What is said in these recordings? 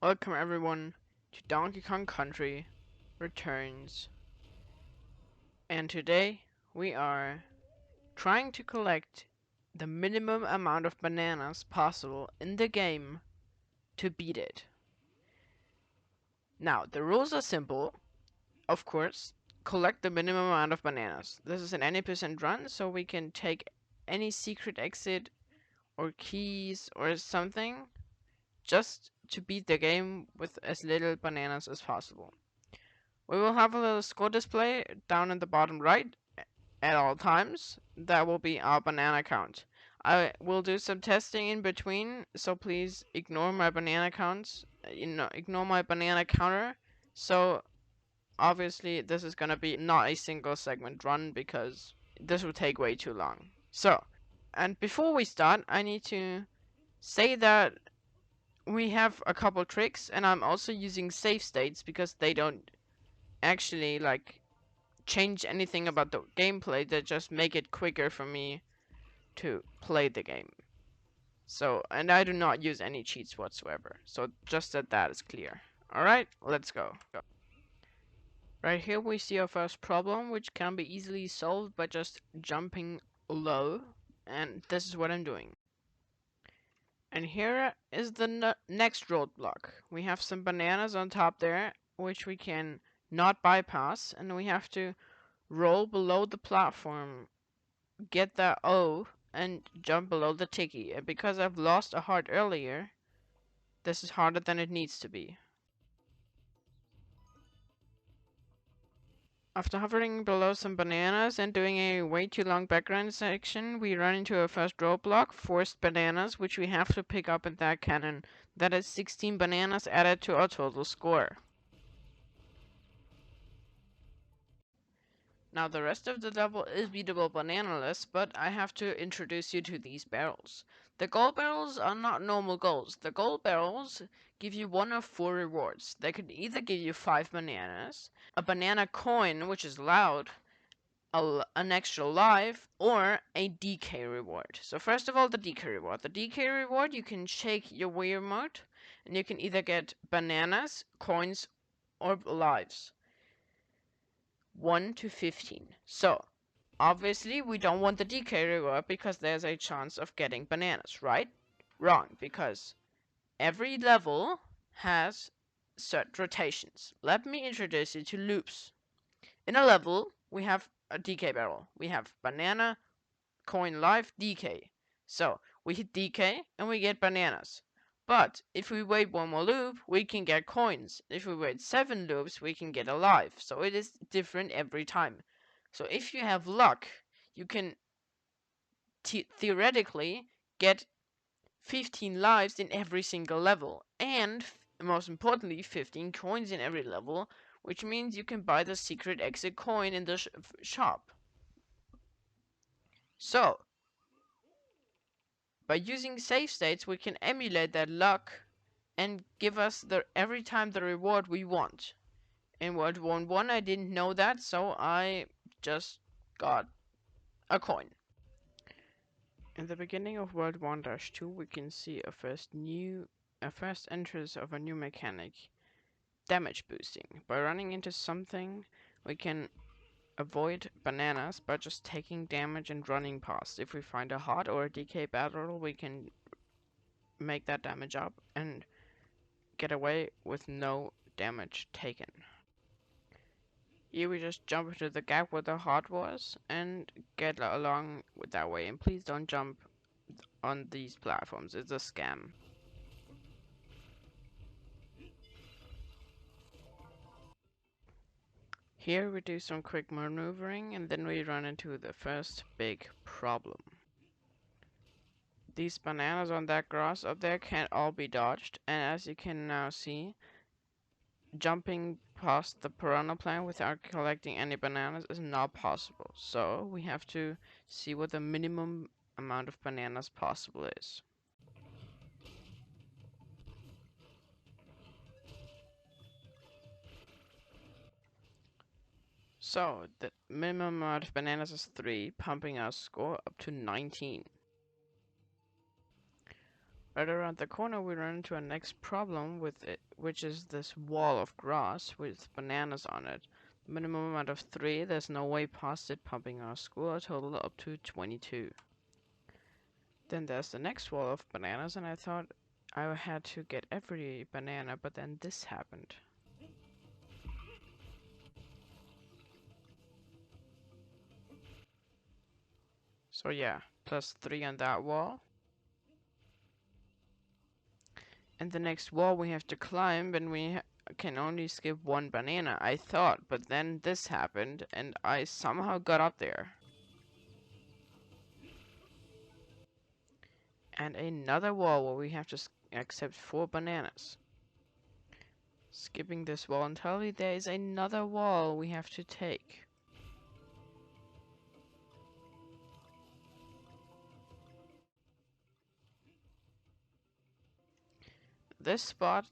Welcome everyone to Donkey Kong Country Returns. And today we are trying to collect the minimum amount of bananas possible in the game to beat it. Now, the rules are simple, of course. Collect the minimum amount of bananas. This is an any percent run, so we can take any secret exit or keys or something just to beat the game with as little bananas as possible. We will have a little score display down in the bottom right at all times. That will be our banana count. I will do some testing in between, so please ignore my banana counts. Ignore my banana counter. So obviously this is gonna be not a single segment run because this will take way too long. So, and before we start, I need to say that we have a couple tricks, and I'm also using save states because they don't actually change anything about the gameplay, that just make it quicker for me to play the game. So, and I do not use any cheats whatsoever. So just that is clear. Alright, let's go. Right here we see our first problem, which can be easily solved by just jumping low. And this is what I'm doing. And here is the next roadblock. We have some bananas on top there, which we can not bypass, and we have to roll below the platform, get that O, and jump below the Tiki. And because I've lost a heart earlier, this is harder than it needs to be. After hovering below some bananas and doing a way too long background section, we run into a first roadblock, forced bananas, which we have to pick up in that cannon. That is 16 bananas added to our total score. Now the rest of the level is beatable bananaless, but I have to introduce you to these barrels. The gold barrels are not normal golds. The gold barrels give you one of 4 rewards. They could either give you 5 bananas, a banana coin, which is loud, an extra life, or a DK reward. So first of all, the DK reward. The DK reward, you can shake your Wii remote, and you can either get bananas, coins, or lives. 1 to 15. So, obviously, we don't want the DK reward because there's a chance of getting bananas, right? Wrong, because every level has certain rotations. Let me introduce you to loops. In a level, we have a DK barrel. We have banana, coin, life, DK. So, we hit DK and we get bananas. But if we wait one more loop, we can get coins. If we wait 7 loops, we can get a life. So it is different every time. So if you have luck, you can theoretically get 15 lives in every single level. And most importantly, 15 coins in every level, which means you can buy the secret exit coin in the shop. So, by using save states, we can emulate that luck and give us every time the reward we want. In World 1 I didn't know that, so I just got a coin. In the beginning of World 1-2, we can see a first entrance of a new mechanic, damage boosting. By running into something, we can avoid bananas by just taking damage and running past. If we find a heart or a DK battle, we can make that damage up and get away with no damage taken. Here we just jump into the gap where the heart was and get along with that way. And please don't jump on these platforms, it's a scam. Here we do some quick maneuvering and then we run into the first big problem. These bananas on that grass up there can't all be dodged, and as you can now see, jumping past the piranha plant without collecting any bananas is not possible. So we have to see what the minimum amount of bananas possible is. So the minimum amount of bananas is 3, pumping our score up to 19. Right around the corner, we run into our next problem with it, which is this wall of grass with bananas on it. Minimum amount of 3, there's no way past it, pumping our score total up to 22. Then there's the next wall of bananas, and I thought I had to get every banana, but then this happened. So yeah, plus 3 on that wall. And the next wall we have to climb, and we can only skip 1 banana, I thought, but then this happened, and I somehow got up there. And another wall where we have to accept 4 bananas. Skipping this wall entirely, there is another wall we have to take. This spot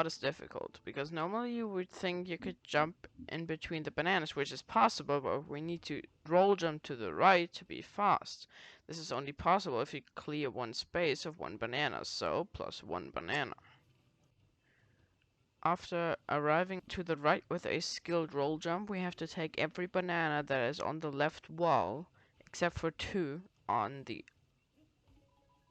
is difficult, because normally you would think you could jump in between the bananas, which is possible, but we need to roll jump to the right to be fast. This is only possible if you clear 1 space of 1 banana, so plus 1 banana. After arriving to the right with a skilled roll jump, we have to take every banana that is on the left wall, except for 2 on the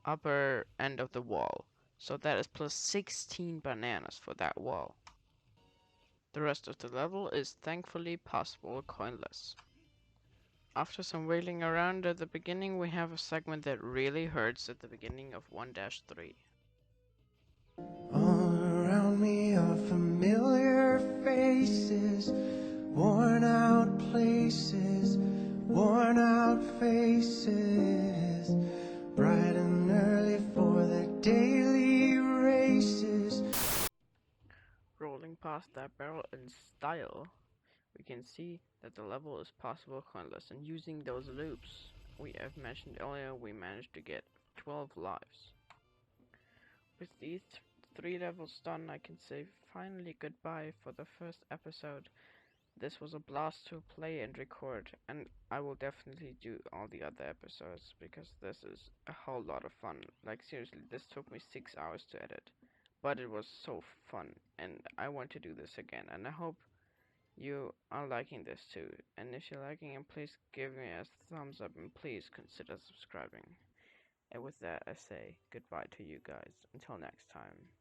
upper end of the wall. So that is plus 16 bananas for that wall. The rest of the level is thankfully possible coinless. After some wailing around at the beginning, we have a segment that really hurts at the beginning of 1-3. All around me are familiar faces, worn out places, worn out faces, bright and early for their daily races. Rolling past that barrel in style, we can see that the level is possible coinless, and using those loops we have mentioned earlier, we managed to get 12 lives. With these 3 levels done, I can say finally goodbye for the first episode. This was a blast to play and record, and I will definitely do all the other episodes, because this is a whole lot of fun. Like seriously, this took me 6 hours to edit, but it was so fun, and I want to do this again, and I hope you are liking this too. And if you're liking it, please give me a thumbs up, and please consider subscribing. And with that, I say goodbye to you guys. Until next time.